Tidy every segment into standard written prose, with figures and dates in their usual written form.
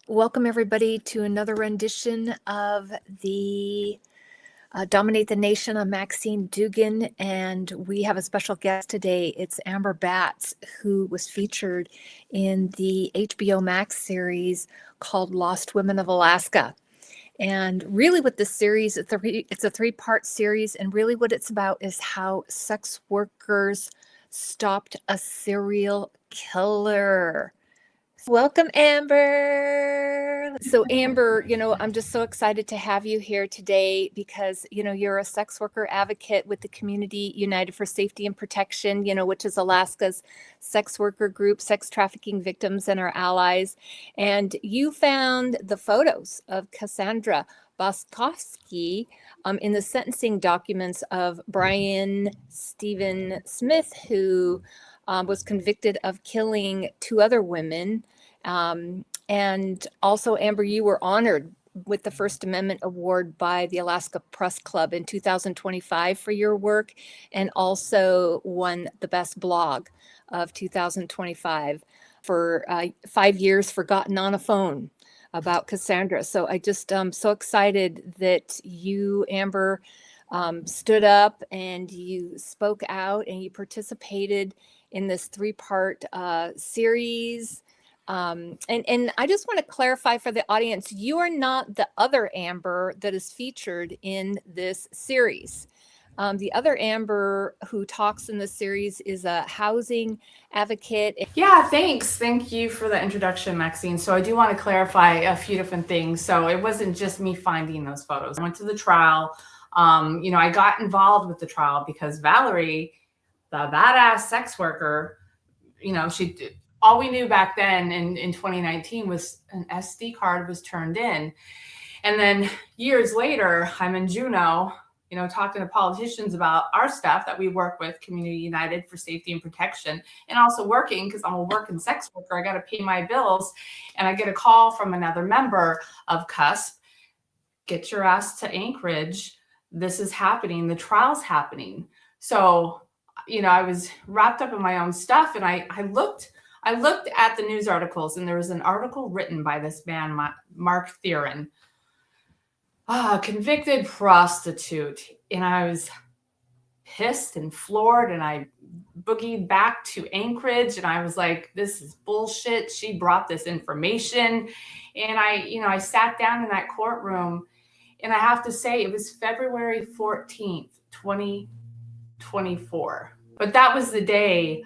Welcome everybody to another rendition of the Dominate the Nation on Maxine Dugan, and we have a special guest today. It's Amber Batt, who was featured in the HBO Max series called Lost Women of Alaska. And really with this series, it's a three-part series, and really what it's about is how sex workers stopped a serial killer. Welcome, Amber. So, Amber, I'm just so excited to have you here today because, you're a sex worker advocate with the Community United for Safety and Protection, which is Alaska's sex worker group, sex trafficking victims and our allies. And you found the photos of Cassandra Boskofsky in the sentencing documents of Brian Stephen Smith, who was convicted of killing two other women. And also, Amber, you were honored with the First Amendment Award by the Alaska Press Club in 2025 for your work, and also won the Best Blog of 2025 for 5 years forgotten on a phone about Cassandra. So I just so excited that you, Amber, stood up and you spoke out and you participated in this three-part series. And I just want to clarify for the audience, you are not the other Amber that is featured in this series. The other Amber who talks in this series is a housing advocate. Yeah, thanks. Thank you for the introduction, Maxine. So I do want to clarify a few different things. So it wasn't just me finding those photos. I went to the trial. I got involved with the trial because Valerie, the badass sex worker, all we knew back then in 2019 was an SD card was turned in. And then years later, I'm in Juneau, talking to politicians about our stuff that we work with, Community United for Safety and Protection, and also working because I'm a working sex worker. I got to pay my bills. And I get a call from another member of CUSP, get your ass to Anchorage. This is happening. The trial's happening. So, I was wrapped up in my own stuff, and I looked at the news articles, and there was an article written by this man, Mark Theron, convicted prostitute. And I was pissed and floored, and I boogied back to Anchorage, and I was like, this is bullshit. She brought this information. And I sat down in that courtroom, and I have to say it was February 14th, 2024. But that was the day,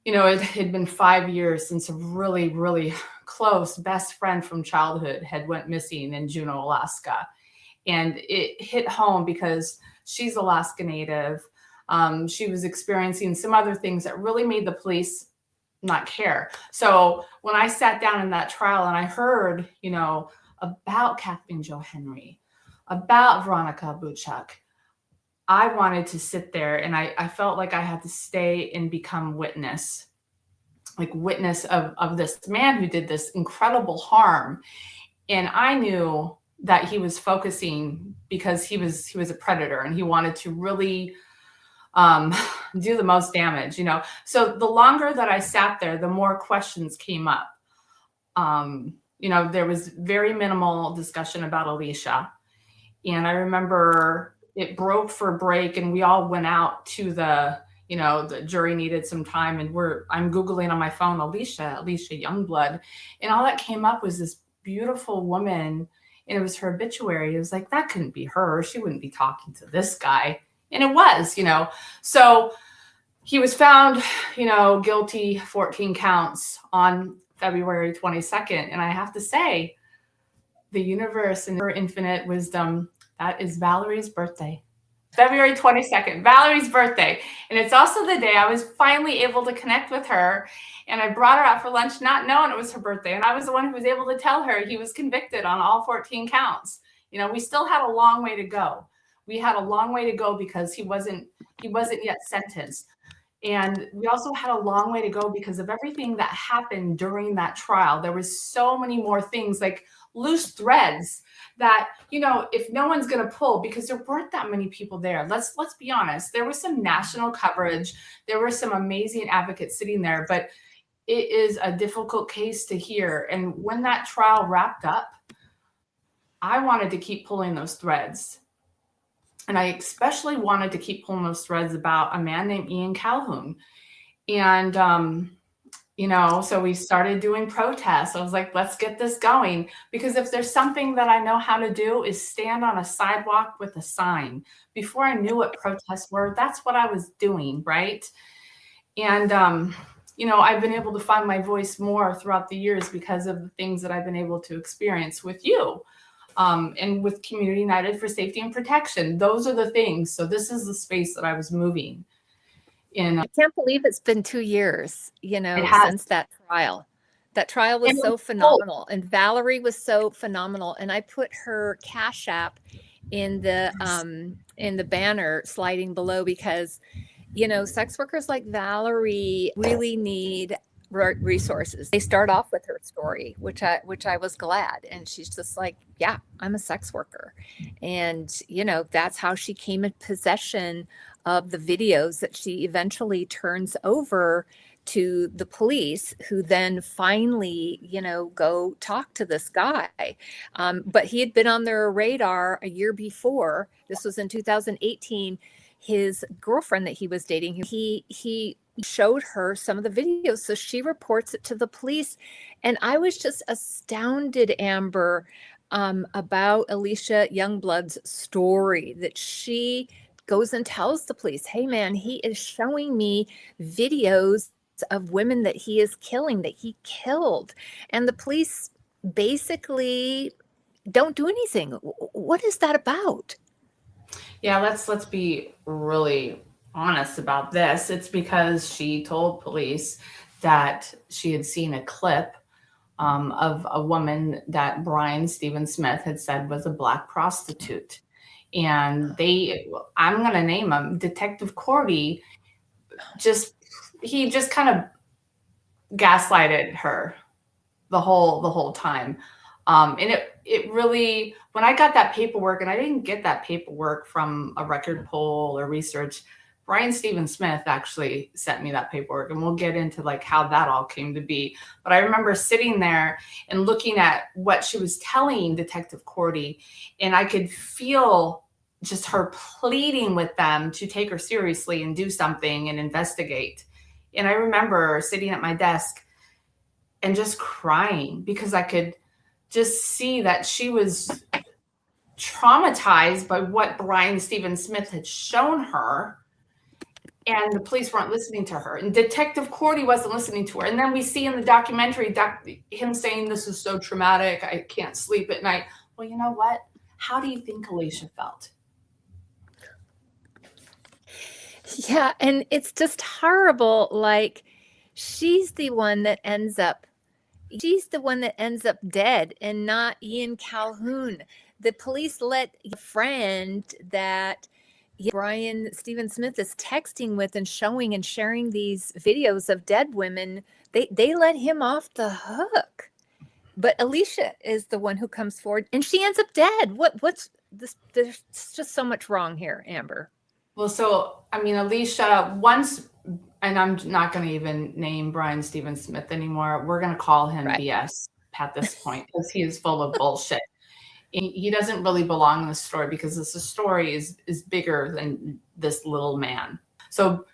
it had been 5 years since a really, really close best friend from childhood had went missing in Juneau, Alaska. And it hit home because she's Alaska Native. She was experiencing some other things that really made the police not care. So when I sat down in that trial and I heard, about Kathleen Jo Henry, about Veronica Buchuk, I wanted to sit there, and I felt like I had to stay and become witness of this man who did this incredible harm. And I knew that he was focusing because he was a predator, and he wanted to really do the most damage, So the longer that I sat there, the more questions came up. There was very minimal discussion about Alicia. And I remember it broke for break, and we all went out to the jury needed some time, and I'm Googling on my phone, Alicia Youngblood. And all that came up was this beautiful woman, and it was her obituary. It was like, that couldn't be her. She wouldn't be talking to this guy. And it was, So he was found, guilty, 14 counts on February 22nd. And I have to say, the universe and her infinite wisdom, that is Valerie's birthday. February 22nd, Valerie's birthday. And it's also the day I was finally able to connect with her. And I brought her out for lunch, not knowing it was her birthday. And I was the one who was able to tell her he was convicted on all 14 counts. We still had a long way to go. We had a long way to go because he wasn't yet sentenced. And we also had a long way to go because of everything that happened during that trial. There was so many more things, like loose threads that, if no one's going to pull, because there weren't that many people there. Let's be honest. There was some national coverage. There were some amazing advocates sitting there, but it is a difficult case to hear. And when that trial wrapped up, I wanted to keep pulling those threads. And I especially wanted to keep pulling those threads about a man named Ian Calhoun. And, so we started doing protests. I was like, let's get this going. Because if there's something that I know how to do is stand on a sidewalk with a sign. Before I knew what protests were, that's what I was doing, right? And, I've been able to find my voice more throughout the years because of the things that I've been able to experience with you. And with Community United for Safety and Protection. Those are the things. So this is the space that I was moving in. I can't believe it's been 2 years, since that trial. That trial was so phenomenal. And Valerie was so phenomenal. And I put her Cash App in the banner sliding below because, sex workers like Valerie really need resources. They start off with her story, which I was glad. And she's just like, yeah, I'm a sex worker. And, that's how she came in possession of the videos that she eventually turns over to the police, who then finally, go talk to this guy. But he had been on their radar a year before. This was in 2018. His girlfriend that he was dating, he showed her some of the videos. So she reports it to the police. And I was just astounded, Amber, about Alicia Youngblood's story, that she goes and tells the police, hey man, he is showing me videos of women that he is killing, that he killed. And the police basically don't do anything. What is that about? Yeah, let's be really honest about this. It's because she told police that she had seen a clip of a woman that Brian Stephen Smith had said was a Black prostitute. And I'm going to name him, Detective Cordy, he just kind of gaslighted her the whole time. And it really, when I got that paperwork, and I didn't get that paperwork from a record poll or research, Brian Stephen Smith actually sent me that paperwork, and we'll get into like how that all came to be. But I remember sitting there and looking at what she was telling Detective Cordy, and I could feel just her pleading with them to take her seriously and do something and investigate. And I remember sitting at my desk and just crying because I could just see that she was traumatized by what Brian Stephen Smith had shown her. And the police weren't listening to her. And Detective Cordy wasn't listening to her. And then we see in the documentary him saying, this is so traumatic, I can't sleep at night. Well, you know what? How do you think Alicia felt? Yeah, and it's just horrible. Like, she's the one that ends up dead and not Ian Calhoun. The police let a friend that Brian Stephen Smith is texting with and showing and sharing these videos of dead women, they let him off the hook. But Alicia is the one who comes forward and she ends up dead. What's this? There's just so much wrong here, Amber. Well, so, I mean, Alicia, once, and I'm not going to even name Brian Stephen Smith anymore. We're going to call him BS at this point because he is full of bullshit. He doesn't really belong in the story because this story is bigger than this little man. So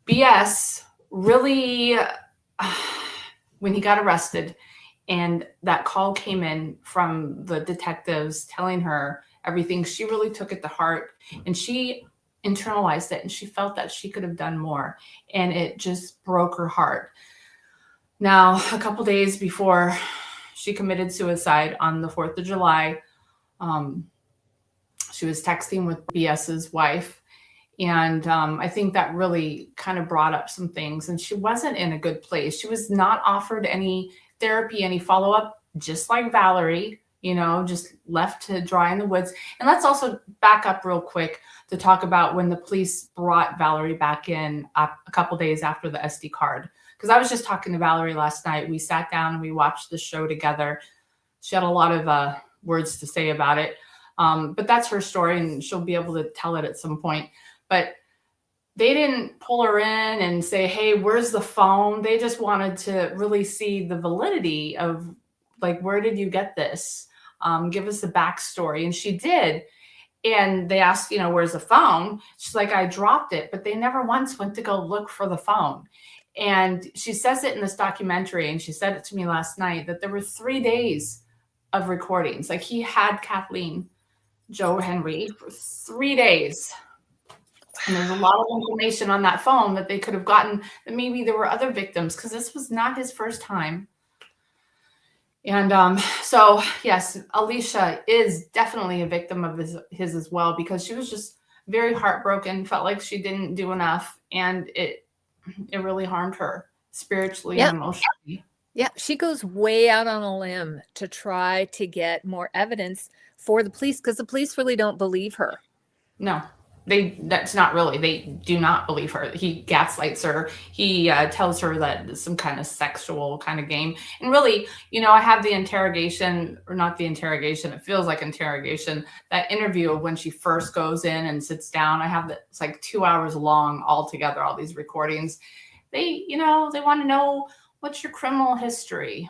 BS really, when he got arrested and that call came in from the detectives telling her everything, she really took it to heart and she internalized it and she felt that she could have done more, and it just broke her heart. Now, a couple days before she committed suicide on the 4th of July, she was texting with BS's wife, and I think that really kind of brought up some things, and she wasn't in a good place. She was not offered any therapy, any follow-up, just like Valerie, just left to dry in the woods. And let's also back up real quick to talk about when the police brought Valerie back in a couple days after the SD card. Because I was just talking to Valerie last night. We sat down and we watched the show together. She had a lot of words to say about it. But that's her story and she'll be able to tell it at some point. But they didn't pull her in and say, hey, where's the phone? They just wanted to really see the validity of, like, where did you get this? Give us the backstory. And she did. And they asked, where's the phone? She's like, I dropped it, but they never once went to go look for the phone. And she says it in this documentary, and she said it to me last night, that there were 3 days of recordings. Like, he had Kathleen Joe Henry for 3 days. And there's a lot of information on that phone that they could have gotten, that maybe there were other victims, because this was not his first time. And so, yes, Alicia is definitely a victim of his as well, because she was just very heartbroken, felt like she didn't do enough, and it really harmed her spiritually and emotionally. Yeah, she goes way out on a limb to try to get more evidence for the police, because the police really don't believe her. No. That's not really, they do not believe her. He gaslights her. He tells her that it's some kind of sexual kind of game. And really, I have the interrogation, or not the interrogation, it feels like interrogation, that interview of when she first goes in and sits down. I have it's like 2 hours long altogether, all these recordings. They, they want to know, what's your criminal history?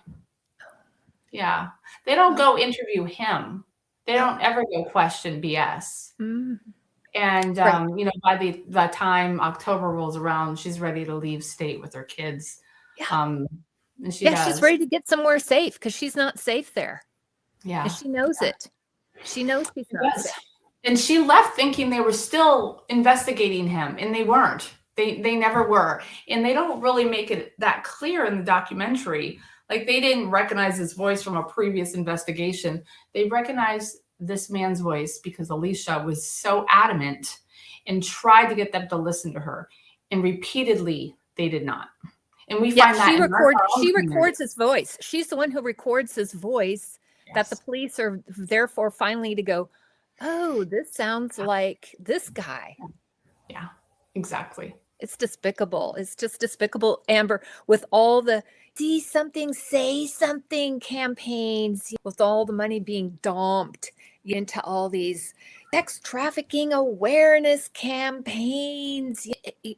Yeah. They don't go interview him. They don't ever go question BS. Mm. And, Right. By the time October rolls around, she's ready to leave state with her kids. Yeah. And she does. She's ready to get somewhere safe, because she's not safe there. Yeah. And she knows it. She knows she's not safe. And she left thinking they were still investigating him, and they weren't. They never were. And they don't really make it that clear in the documentary. Like, they didn't recognize his voice from a previous investigation. They recognized this man's voice because Alicia was so adamant and tried to get them to listen to her, and repeatedly they did not. And we find that she records his voice. She's the one who records his voice. Yes. That the police are therefore finally to go, oh, this sounds like this guy. Yeah, exactly. It's despicable. It's just despicable, Amber, with all the see something, say something campaigns, with all the money being dumped into all these sex trafficking awareness campaigns.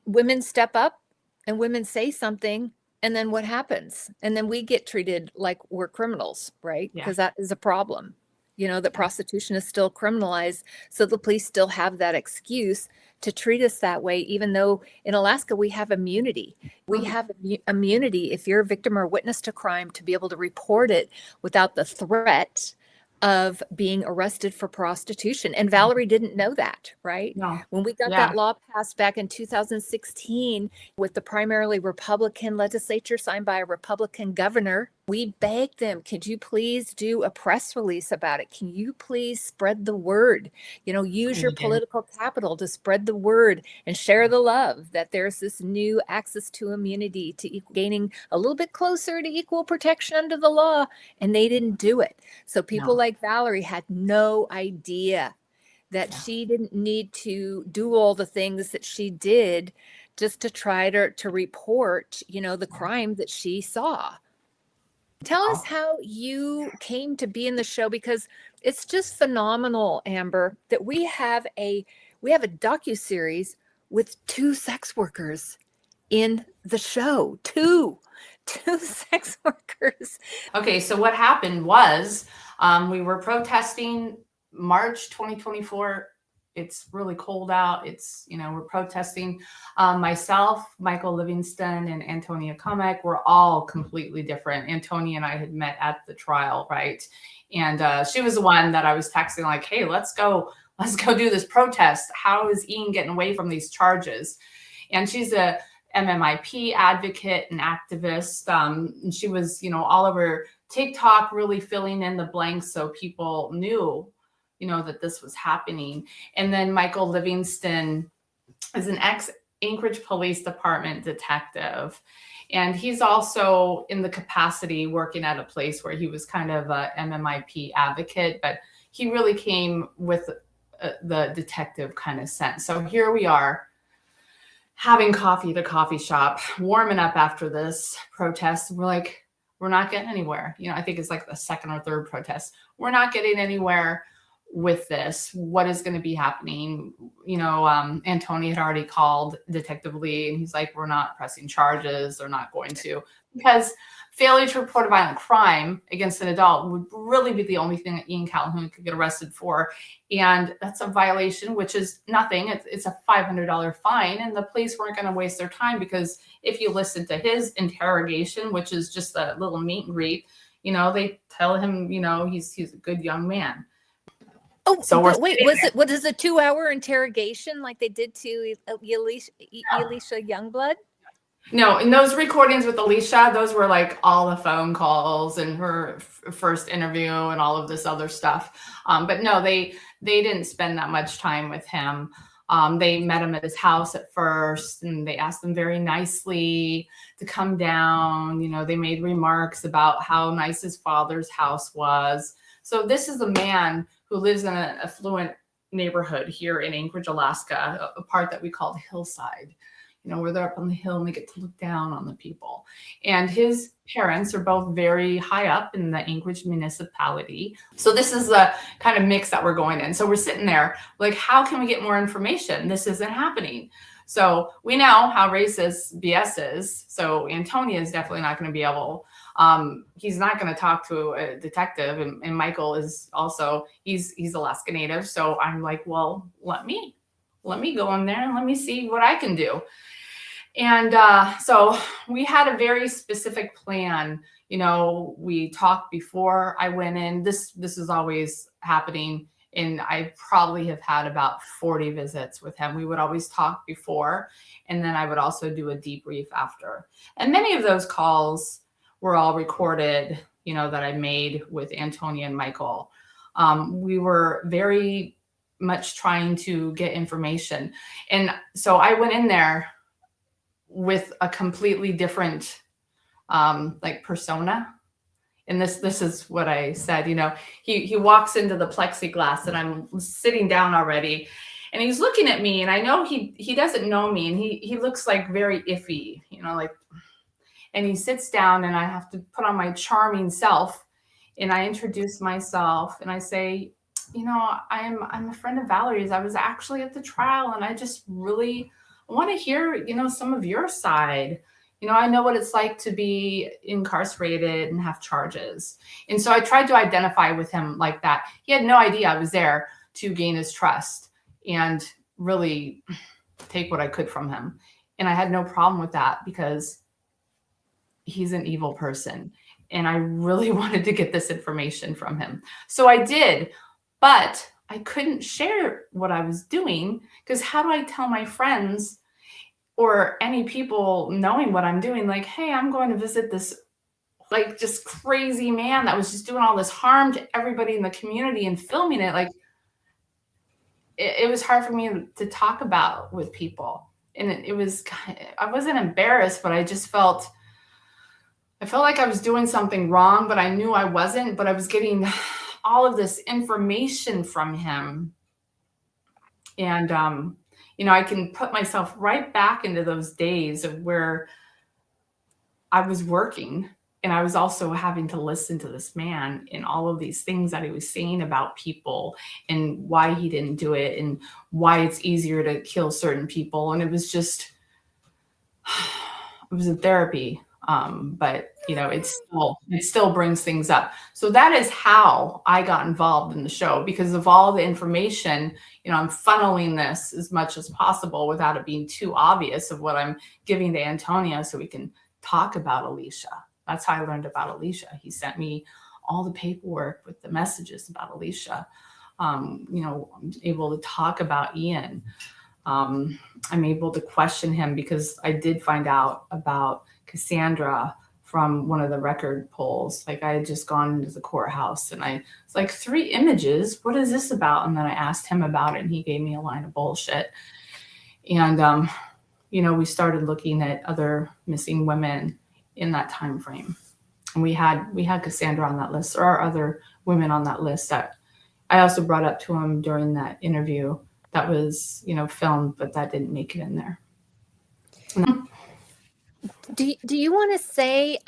Women step up and women say something, and then what happens? And then we get treated like we're criminals, right? Because that is a problem. That prostitution is still criminalized. So the police still have that excuse to treat us that way, even though in Alaska we have immunity. We have immunity if you're a victim or witness to crime, to be able to report it without the threat of being arrested for prostitution. And Valerie didn't know that, right? No. When we got that law passed back in 2016 with the primarily Republican legislature signed by a Republican governor, we begged them, could you please do a press release about it? Can you please spread the word? Use your political capital to spread the word and share the love that there's this new access to immunity, to gaining a little bit closer to equal protection under the law. And they didn't do it. So people like Valerie had no idea that she didn't need to do all the things that she did just to try to report, the crime that she saw. Tell us how you came to be in the show, because it's just phenomenal, Amber, that we have a docuseries with 2 sex workers in the show. Two sex workers. Okay, so what happened was we were protesting March 2024. It's really cold out. It's, we're protesting. Myself, Michael Livingston, and Antonia Komek were all completely different. Antonia and I had met at the trial, right? And she was the one that I was texting like, hey, let's go do this protest. How is Ian getting away from these charges? And she's a MMIP advocate and activist. And she was, all over TikTok, really filling in the blanks so people knew, that this was happening. And then Michael Livingston is an ex-Anchorage Police Department detective. And he's also in the capacity working at a place where he was kind of a MMIP advocate, but he really came with the detective kind of sense. So here we are having coffee at a coffee shop, warming up after this protest. We're like, we're not getting anywhere. I think it's like the second or third protest. We're not getting anywhere. with this? What is going to be happening? Antony had already called Detective Lee, and he's like, we're not pressing charges. They're not going to, because failure to report a violent crime against an adult would really be the only thing that Ian Calhoun could get arrested for. And that's a violation, which is nothing. It's a $500 fine. And the police weren't going to waste their time, because if you listen to his interrogation, which is just a little meet and greet, they tell him, he's a good young man. Oh, so but wait, what is a 2-hour interrogation like they did to Alicia Youngblood? No, in those recordings with Alicia, those were like all the phone calls and her first interview and all of this other stuff. But no, they didn't spend that much time with him. They met him at his house at first, and they asked him very nicely to come down. They made remarks about how nice his father's house was. So this is a man who lives in an affluent neighborhood here in Anchorage, Alaska, a part that we call the hillside, where they're up on the hill and they get to look down on the people. And his parents are both very high up in the Anchorage municipality. So this is the kind of mix that we're going in. So we're sitting there like, how can we get more information? This isn't happening. So we know how racist BS is. So Antonia is definitely not going to be able, he's not going to talk to a detective. And Michael is also, he's Alaska Native. So I'm like, well, let me go in there and let me see what I can do. And so we had a very specific plan. We talked before I went in. This is always happening. And I probably have had about 40 visits with him. We would always talk before, and then I would also do a debrief after. And many of those calls were all recorded, that I made with Antonia and Michael. We were very much trying to get information. And so I went in there with a completely different persona. And this is what I said, he walks into the plexiglass and I'm sitting down already, and he's looking at me, and I know he doesn't know me, and he looks like very iffy, and he sits down, and I have to put on my charming self, and I introduce myself, and I say, I'm a friend of Valerie's. I was actually at the trial, and I just really want to hear, some of your side. I know what it's like to be incarcerated and have charges. And so I tried to identify with him like that. He had no idea I was there to gain his trust and really take what I could from him. And I had no problem with that, because he's an evil person. And I really wanted to get this information from him. So I did, but I couldn't share what I was doing, because how do I tell my friends or any people knowing what I'm doing, like, hey, I'm going to visit this like just crazy man that was just doing all this harm to everybody in the community and filming it. Like, it was hard for me to talk about with people. And I wasn't embarrassed, but I felt like I was doing something wrong, but I knew I wasn't. But I was getting all of this information from him. And, I can put myself right back into those days of where I was working, and I was also having to listen to this man and all of these things that he was saying about people and why he didn't do it and why it's easier to kill certain people. And it was a therapy. But it still brings things up. So that is how I got involved in the show, because of all the information, I'm funneling this as much as possible without it being too obvious of what I'm giving to Antonia, so we can talk about Alicia. That's how I learned about Alicia. He sent me all the paperwork with the messages about Alicia. I'm able to talk about Ian. I'm able to question him, because I did find out about Cassandra from one of the record polls. Like, I had just gone into the courthouse, and it's like 3 images. What is this about? And then I asked him about it, and he gave me a line of bullshit. And, we started looking at other missing women in that time frame. And we had Cassandra on that list. There are other women on that list that I also brought up to him during that interview that was, filmed, but that didn't make it in there. Do you want to say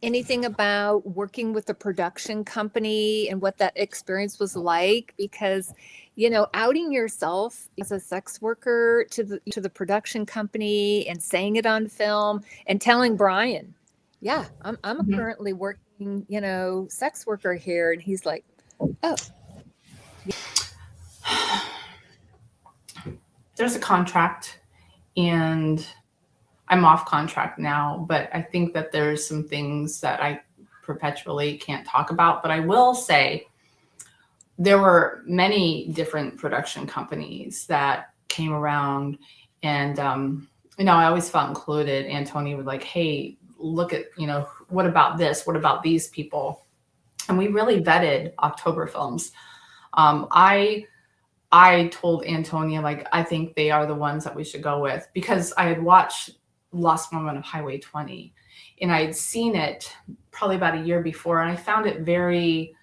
anything about working with the production company and what that experience was like? Because, outing yourself as a sex worker to the production company and saying it on film and telling Brian, yeah, I'm Mhm. currently working, sex worker here. And he's like, oh, There's a contract, and I'm off contract now, but I think that there's some things that I perpetually can't talk about. But I will say there were many different production companies that came around, and I always felt included. Antonia would like, hey, look at, what about this? What about these people? And we really vetted October films. I told Antonia, like, I think they are the ones that we should go with, because I had watched Lost Woman of Highway 20, and I had seen it probably about a year before, and I found it very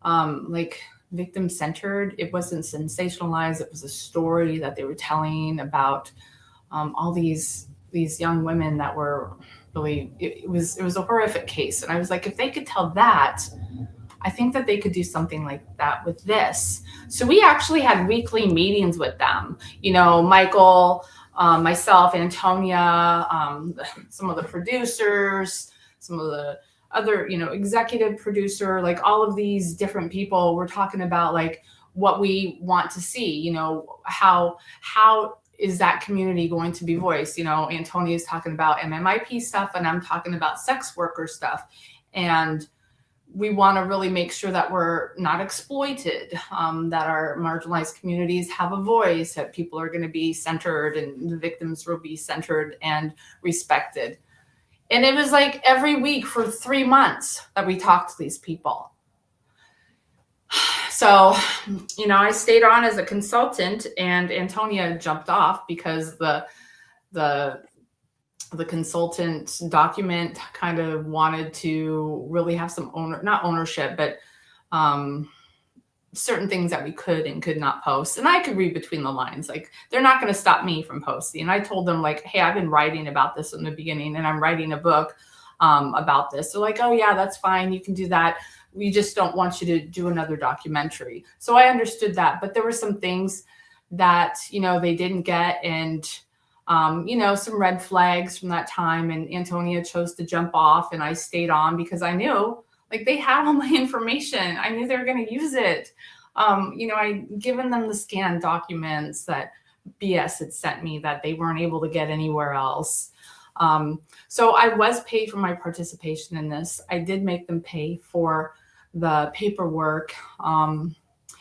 like victim centered. It wasn't sensationalized. It was a story that they were telling about all these young women that were really, it was a horrific case. And I was like, if they could tell that, I think that they could do something like that with this. So we actually had weekly meetings with them. Michael, myself, Antonia, some of the producers, some of the other, executive producer, like all of these different people were talking about like what we want to see, how is that community going to be voiced? Antonia is talking about MMIP stuff, and I'm talking about sex worker stuff. And we want to really make sure that we're not exploited, that our marginalized communities have a voice, that people are going to be centered and the victims will be centered and respected. And it was like every week for 3 months that we talked to these people. So, I stayed on as a consultant, and Antonia jumped off because the consultant document kind of wanted to really have some not ownership, but certain things that we could and could not post. And I could read between the lines, like, they're not going to stop me from posting. And I told them, like, hey, I've been writing about this in the beginning, and I'm writing a book about this. They're like, oh yeah, that's fine. You can do that. We just don't want you to do another documentary. So I understood that, but there were some things that, they didn't get. And some red flags from that time, and Antonia chose to jump off, and I stayed on because I knew, like, they had all my information. I knew they were going to use it. I'd given them the scanned documents that BS had sent me that they weren't able to get anywhere else. So I was paid for my participation in this. I did make them pay for the paperwork. It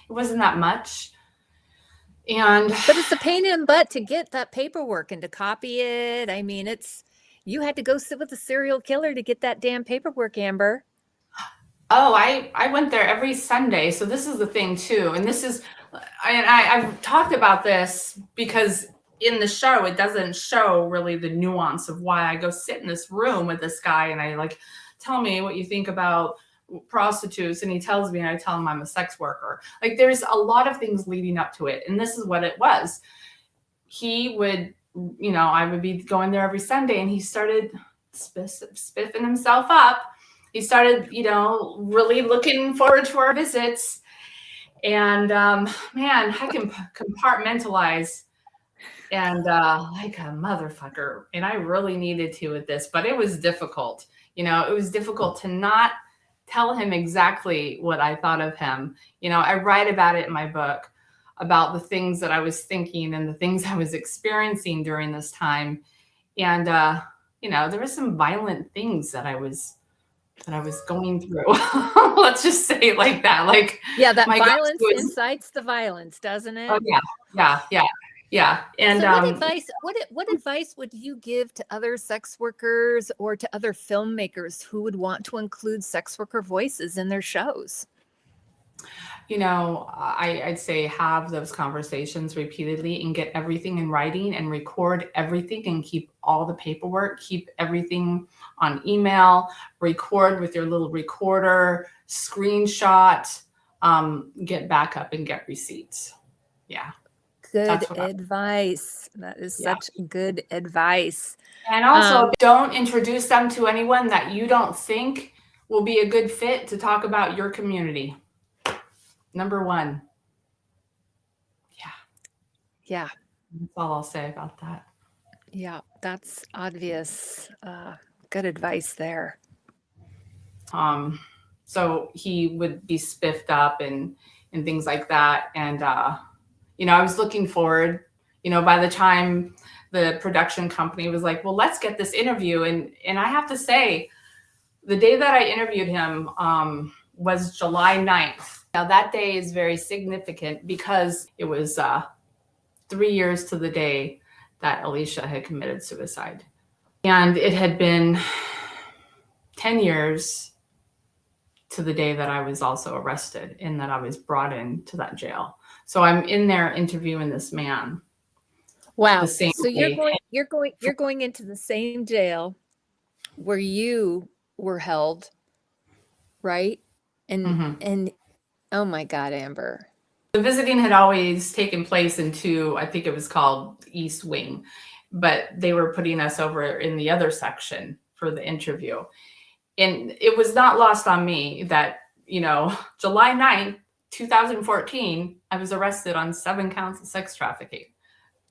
wasn't that much. But it's a pain in the butt to get that paperwork and to copy it. I mean, you had to go sit with a serial killer to get that damn paperwork, Amber. Oh, I went there every Sunday. So this is the thing too. And this is, I've talked about this because in the show, it doesn't show really the nuance of why I go sit in this room with this guy and I like, tell me what you think about prostitutes. And he tells me, and I tell him I'm a sex worker. Like, there's a lot of things leading up to it. And this is what it was. He would, I would be going there every Sunday, and he started spiffing himself up. He started, really looking forward to our visits. And man, I can compartmentalize and like a motherfucker. And I really needed to with this, but it was difficult. It was difficult to not tell him exactly what I thought of him. I write about it in my book, about the things that I was thinking and the things I was experiencing during this time. And, there were some violent things that I was going through. Let's just say it like that. Like, yeah, that violence incites the violence, doesn't it? Oh yeah. And so what advice would you give to other sex workers or to other filmmakers who would want to include sex worker voices in their shows? I'd say have those conversations repeatedly and get everything in writing and record everything and keep all the paperwork, keep everything on email, record with your little recorder, screenshot, get backup and get receipts. Yeah. good That's what advice. That is Yeah. such good advice. And also, don't introduce them to anyone that you don't think will be a good fit to talk about your community. Number one. Yeah. That's all I'll say about that. Yeah, that's obvious. Good advice there. So he would be spiffed up and things like that. And, I was looking forward, by the time the production company was like, well, let's get this interview. And I have to say, the day that I interviewed him was July 9th. Now that day is very significant because it was 3 years to the day that Alicia had committed suicide. And it had been 10 years to the day that I was also arrested and that I was brought into that jail. So I'm in there interviewing this man. Wow. The same So day. you're going into the same jail where you were held, right? And oh my God, Amber. The visiting had always taken place into, I think it was called East Wing, but they were putting us over in the other section for the interview. And it was not lost on me that, July 9th, 2014, I was arrested on 7 counts of sex trafficking.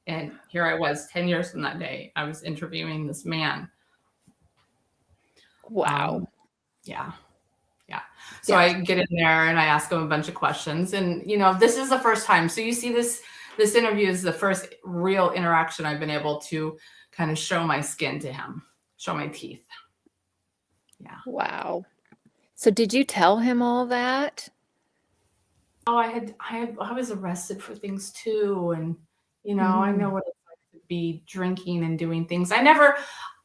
And here I was 10 years from that day. I was interviewing this man. Wow. Yeah. So I get in there and I ask him a bunch of questions. And, this is the first time. So you see this interview is the first real interaction I've been able to kind of show my skin to him, show my teeth. Yeah. Wow. So did you tell him all that? Oh, I was arrested for things too. And, I know what it's like to be drinking and doing things.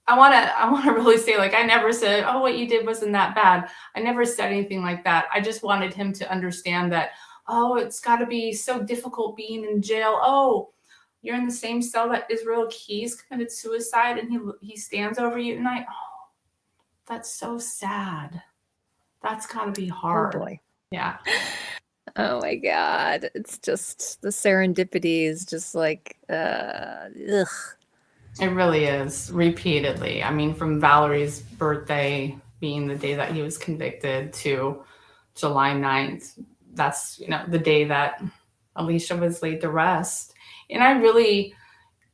I want to really say, like, I never said, oh, what you did wasn't that bad. I never said anything like that. I just wanted him to understand that, oh, it's got to be so difficult being in jail. Oh, you're in the same cell that Israel Keys committed suicide and he stands over you tonight. Oh, that's so sad. That's got to be hard. Oh boy. Yeah. Oh my God. It's just the serendipity is just like, ugh. It really is, repeatedly. I mean, from Valerie's birthday being the day that he was convicted to July 9th, that's, the day that Alicia was laid to rest. And I really,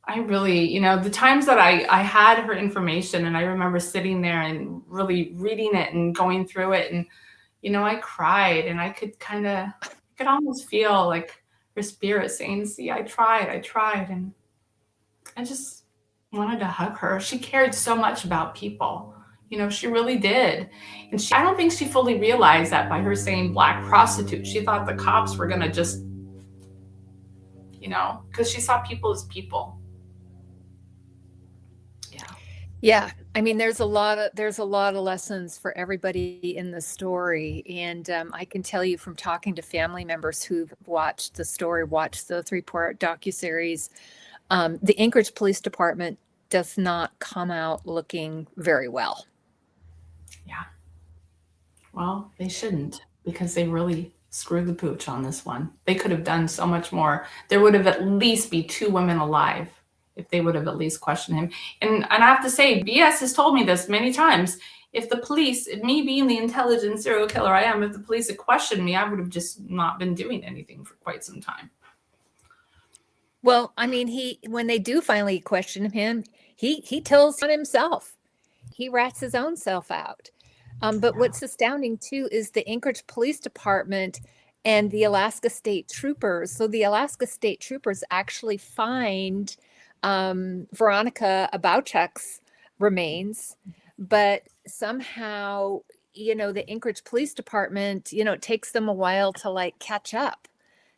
the times that I had her information and I remember sitting there and really reading it and going through it and, I cried and I could almost feel like her spirit saying, see, I tried. And I just wanted to hug her. She cared so much about people. She really did. And I don't think she fully realized that by her saying black prostitute. She thought the cops were going to just, because she saw people as people. Yeah. Yeah. I mean, there's a lot of lessons for everybody in the story. And I can tell you from talking to family members who've watched the 3-part docuseries, the Anchorage Police Department does not come out looking very well. Yeah. Well, they shouldn't, because they really screwed the pooch on this one. They could have done so much more. There would have at least be 2 women alive if they would have at least questioned him. And I have to say, BS has told me this many times. If the police, me being the intelligent serial killer I am, if the police had questioned me, I would have just not been doing anything for quite some time. Well, I mean, when they do finally question him, he tells on himself. He rats his own self out. But what's astounding too is the Anchorage Police Department and the Alaska State Troopers. So the Alaska State Troopers actually find Veronica Abowchuk's remains, but somehow, the Anchorage Police Department, it takes them a while to like catch up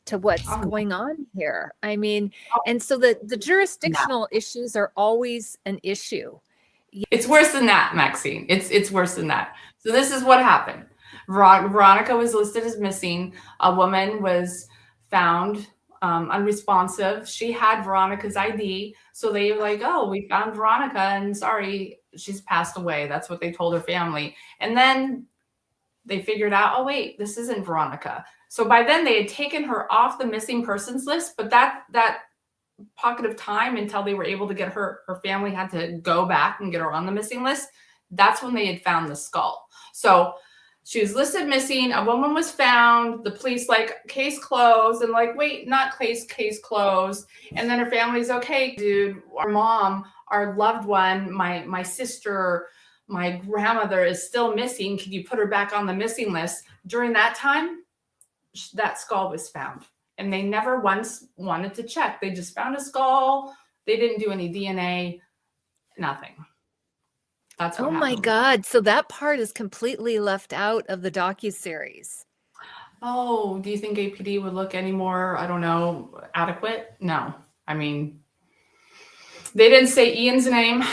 to what's going on here. I mean, and so the jurisdictional issues are always an issue. It's worse than that, Maxine. It's worse than that. So this is what happened. Veronica was listed as missing. A woman was found unresponsive. She had Veronica's ID. So they were like, oh, we found Veronica and sorry, she's passed away. That's what they told her family. And then they figured out, oh, wait, this isn't Veronica. So by then they had taken her off the missing persons list, but that pocket of time until they were able to get her family had to go back and get her on the missing list. That's when they had found the skull. So she was listed missing. A woman was found. The police like, case closed, and like, wait, not case closed. And then her family's, okay, dude, our mom, our loved one, my sister, my grandmother is still missing. Can you put her back on the missing list? During that time, that skull was found. And they never once wanted to check. They just found a skull. They didn't do any DNA, nothing. That's what Oh my happened. God. So that part is completely left out of the docuseries. Oh, do you think APD would look any more, I don't know, adequate? No. I mean, they didn't say Ian's name.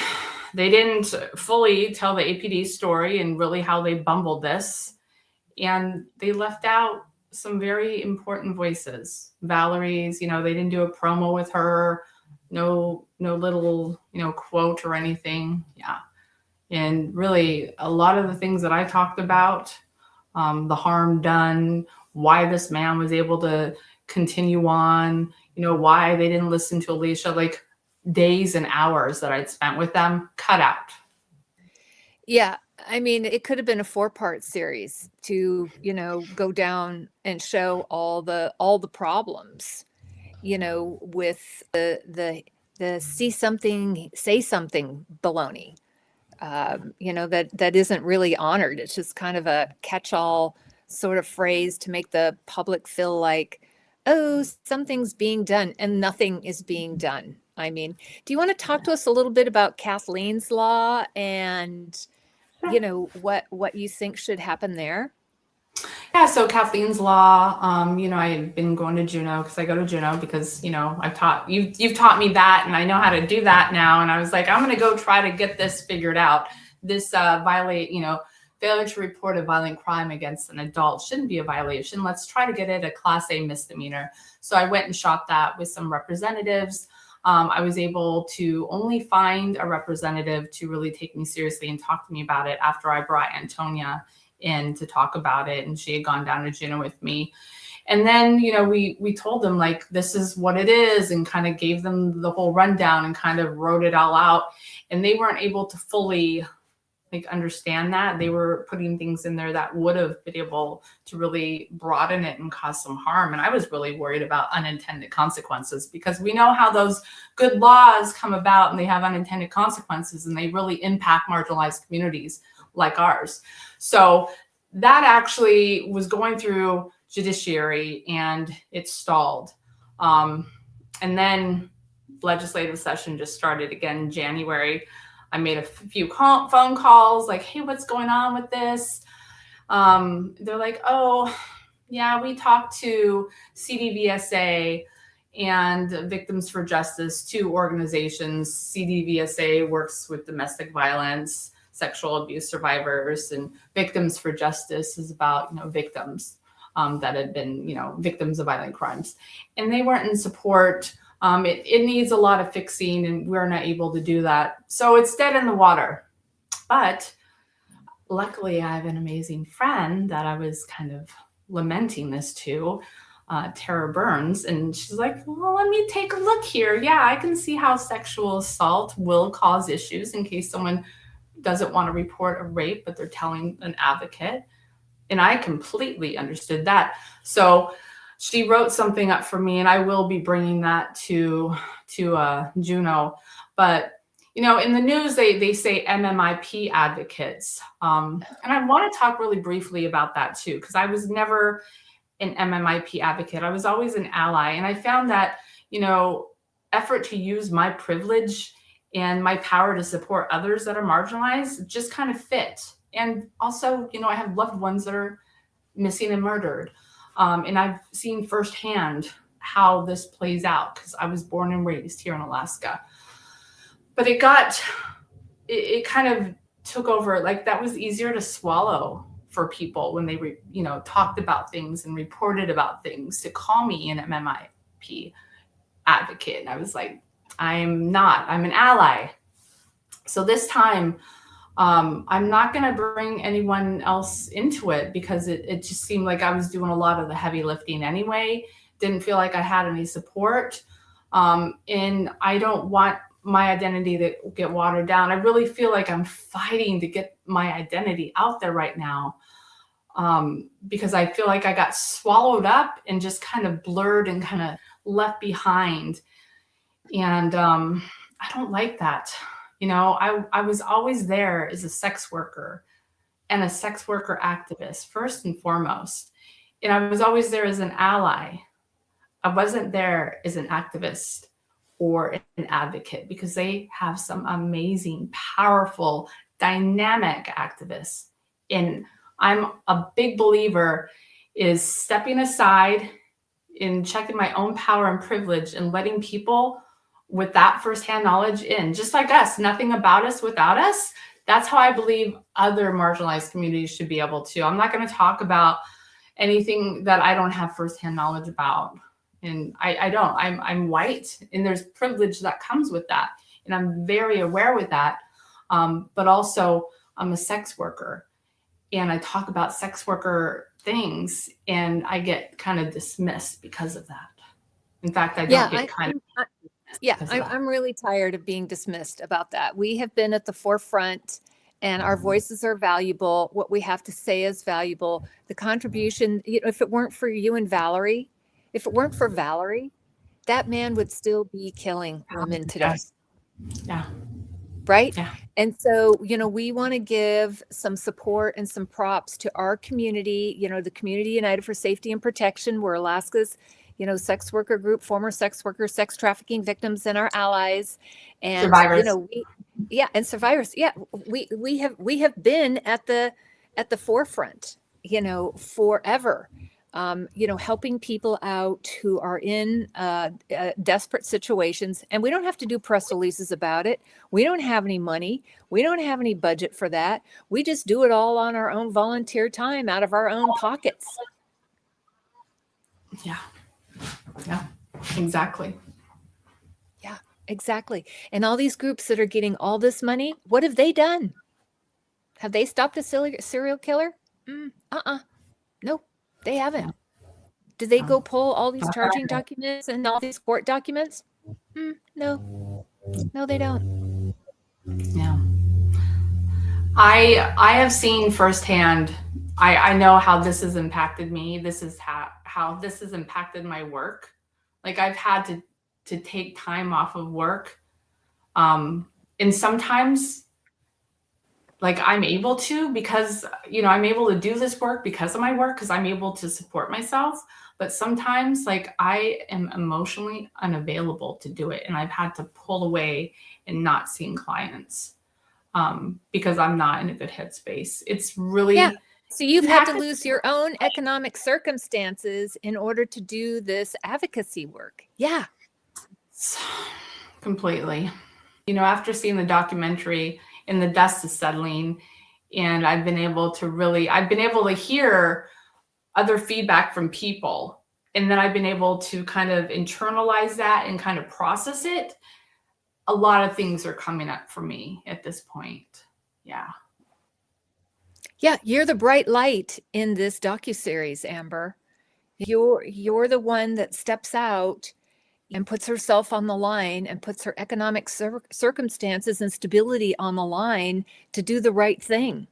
They didn't fully tell the APD story and really how they bumbled this. And they left out some very important voices. Valerie's, they didn't do a promo with her. No little, quote or anything. Yeah. And really a lot of the things that I talked about, the harm done, why this man was able to continue on, why they didn't listen to Alicia, like days and hours that I'd spent with them, cut out. Yeah. I mean, it could have been a 4-part series to, go down and show all the problems, with the see something, say something baloney, that isn't really honored. It's just kind of a catch-all sort of phrase to make the public feel like, oh, something's being done, and nothing is being done. I mean, do you want to talk to us a little bit about Kathleen's law and what you think should happen there? Yeah, so Kathleen's law, I had been going to Juneau because I go to Juneau because, you've taught me that and I know how to do that now. And I was like, I'm going to go try to get this figured out. This failure to report a violent crime against an adult shouldn't be a violation. Let's try to get it a Class A misdemeanor. So I went and shot that with some representatives. I was able to only find a representative to really take me seriously and talk to me about it after I brought Antonia in to talk about it, and she had gone down to Juneau with me. And then, we told them like, this is what it is, and kind of gave them the whole rundown and kind of wrote it all out. And they weren't able to fully understand that. They were putting things in there that would have been able to really broaden it and cause some harm. And I was really worried about unintended consequences, because we know how those good laws come about and they have unintended consequences, and they really impact marginalized communities like ours. So that actually was going through judiciary and it stalled. And then legislative session just started again in January. I made a few phone calls like, hey, what's going on with this? They're like, oh, yeah, we talked to CDVSA and Victims for Justice, 2 organizations. CDVSA works with domestic violence, sexual abuse survivors, and Victims for Justice is about, victims that had been, victims of violent crimes. And they weren't in support. It needs a lot of fixing, and we're not able to do that. So it's dead in the water. But luckily, I have an amazing friend that I was kind of lamenting this to, Tara Burns. And she's like, well, let me take a look here. Yeah, I can see how sexual assault will cause issues in case someone doesn't want to report a rape, but they're telling an advocate. And I completely understood that. So she wrote something up for me, and I will be bringing that to Juneau. But, in the news, they say MMIP advocates. And I want to talk really briefly about that too, because I was never an MMIP advocate. I was always an ally. And I found that, effort to use my privilege and my power to support others that are marginalized just kind of fit. And also, I have loved ones that are missing and murdered. And I've seen firsthand how this plays out because I was born and raised here in Alaska. But it kind of took over. Like, that was easier to swallow for people when they, talked about things and reported about things, to call me an MMIP advocate. And I was like, I'm not. I'm an ally. So this time, I'm not going to bring anyone else into it because it just seemed like I was doing a lot of the heavy lifting anyway. Didn't feel like I had any support. And I don't want my identity to get watered down. I really feel like I'm fighting to get my identity out there right now, because I feel like I got swallowed up and just kind of blurred and kind of left behind. And I don't like that. I was always there as a sex worker and a sex worker activist, first and foremost. And I was always there as an ally. I wasn't there as an activist or an advocate, because they have some amazing, powerful, dynamic activists. And I'm a big believer is stepping aside and checking my own power and privilege and letting people with that firsthand knowledge in, just like us, nothing about us without us. That's how I believe other marginalized communities should be able to. I'm not going to talk about anything that I don't have firsthand knowledge about. And I don't. I'm white, and there's privilege that comes with that. And I'm very aware with that. But also, I'm a sex worker, and I talk about sex worker things, and I get kind of dismissed because of that. In fact, I don't get kind of. I'm really tired of being dismissed about that. We have been at the forefront, and our voices are valuable. What we have to say is valuable. The contribution, if it weren't for you and Valerie, if it weren't for Valerie, that man would still be killing women today. Yeah. Right? Yeah. And so, we want to give some support and some props to our community, the Community United for Safety and Protection. We're Alaska's, sex worker group, former sex workers, sex trafficking victims, and our allies. And, survivors. And survivors. Yeah. We have been at the forefront, forever. Helping people out who are in desperate situations. And we don't have to do press releases about it. We don't have any money. We don't have any budget for that. We just do it all on our own volunteer time out of our own pockets. Yeah. Yeah, exactly. Yeah, exactly. And all these groups that are getting all this money, what have they done? Have they stopped a serial killer? No. They haven't. Did they go pull all these charging documents and all these court documents? No. No, they don't. Yeah. I have seen firsthand, I know how this has impacted me. This is how this has impacted my work. Like, I've had to take time off of work. And sometimes, like, I'm able to, because, I'm able to do this work because of my work, because I'm able to support myself. But sometimes, like, I am emotionally unavailable to do it. And I've had to pull away and not seeing clients because I'm not in a good headspace. It's really... Yeah. So you've had to lose your own economic circumstances in order to do this advocacy work. Yeah. Completely. After seeing the documentary and the dust is settling, and I've been able to hear other feedback from people. And then I've been able to kind of internalize that and kind of process it. A lot of things are coming up for me at this point. Yeah. Yeah, you're the bright light in this docuseries, Amber. You're the one that steps out and puts herself on the line and puts her economic circumstances and stability on the line to do the right thing.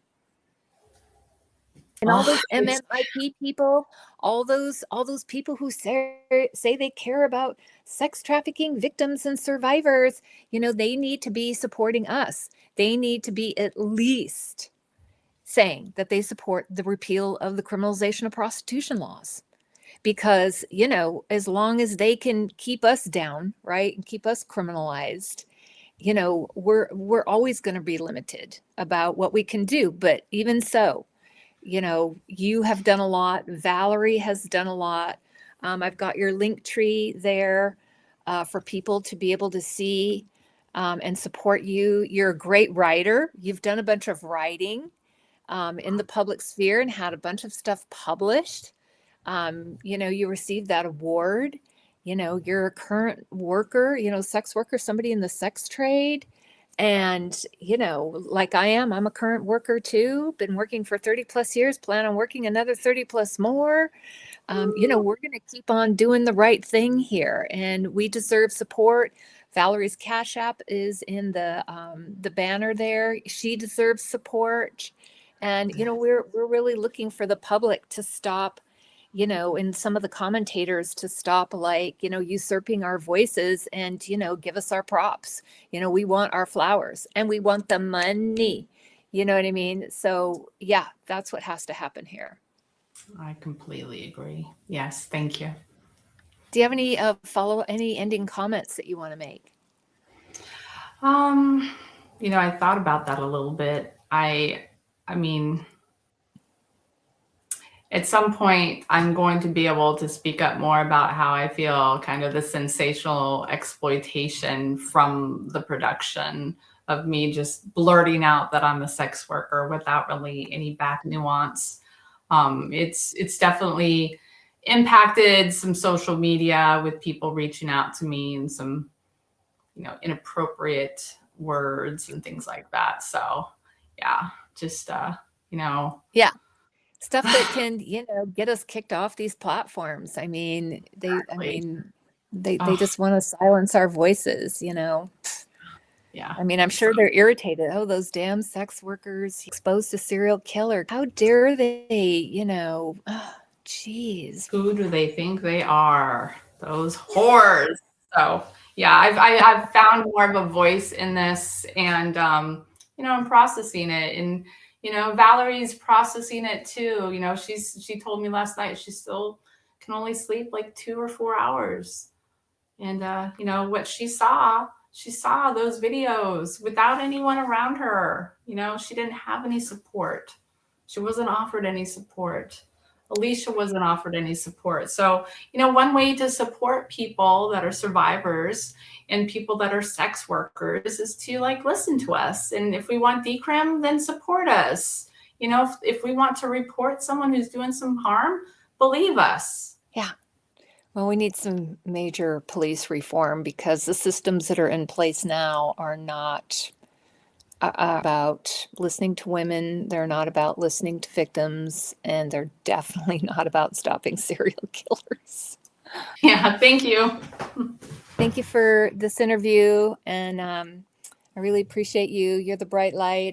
And all those MMIP people, all those people who say they care about sex trafficking victims and survivors, they need to be supporting us. They need to be at least saying that they support the repeal of the criminalization of prostitution laws. Because, as long as they can keep us down, right, and keep us criminalized, we're always going to be limited about what we can do. But even so, you have done a lot. Valerie has done a lot. I've got your link tree there for people to be able to see and support you. You're a great writer. You've done a bunch of writing in the public sphere and had a bunch of stuff published. You received that award. You're a current worker, sex worker, somebody in the sex trade. And, like I'm a current worker too, been working for 30 plus years, plan on working another 30 plus more. We're going to keep on doing the right thing here, and we deserve support. Valerie's Cash App is in the banner there. She deserves support. And, we're really looking for the public to stop, and some of the commentators to stop, usurping our voices and, give us our props. We want our flowers and we want the money. You know what I mean? So yeah, that's what has to happen here. I completely agree. Yes, thank you. Do you have any any ending comments that you want to make? I thought about that a little bit. I mean, at some point, I'm going to be able to speak up more about how I feel kind of the sensational exploitation from the production of me just blurting out that I'm a sex worker without really any back nuance. It's definitely impacted some social media with people reaching out to me and some, inappropriate words and things like that. So yeah, just, Yeah. Stuff that can, get us kicked off these platforms. They just want to silence our voices, Yeah. I'm sure they're irritated. Oh, those damn sex workers exposed to serial killer. How dare they, geez. Who do they think they are? Those whores. So yeah, I've found more of a voice in this, and I'm processing it, and Valerie's processing it too. She told me last night she still can only sleep like 2 or 4 hours, and what she saw those videos without anyone around her. She didn't have any support. She wasn't offered any support. Alicia wasn't offered any support. So, one way to support people that are survivors and people that are sex workers is to listen to us. And if we want decrim, then support us. If we want to report someone who's doing some harm, believe us. Yeah. Well, we need some major police reform because the systems that are in place now are not about listening to women. They're not about listening to victims, and they're definitely not about stopping serial killers. Yeah, thank you. Thank you for this interview, and I really appreciate you. You're the bright light.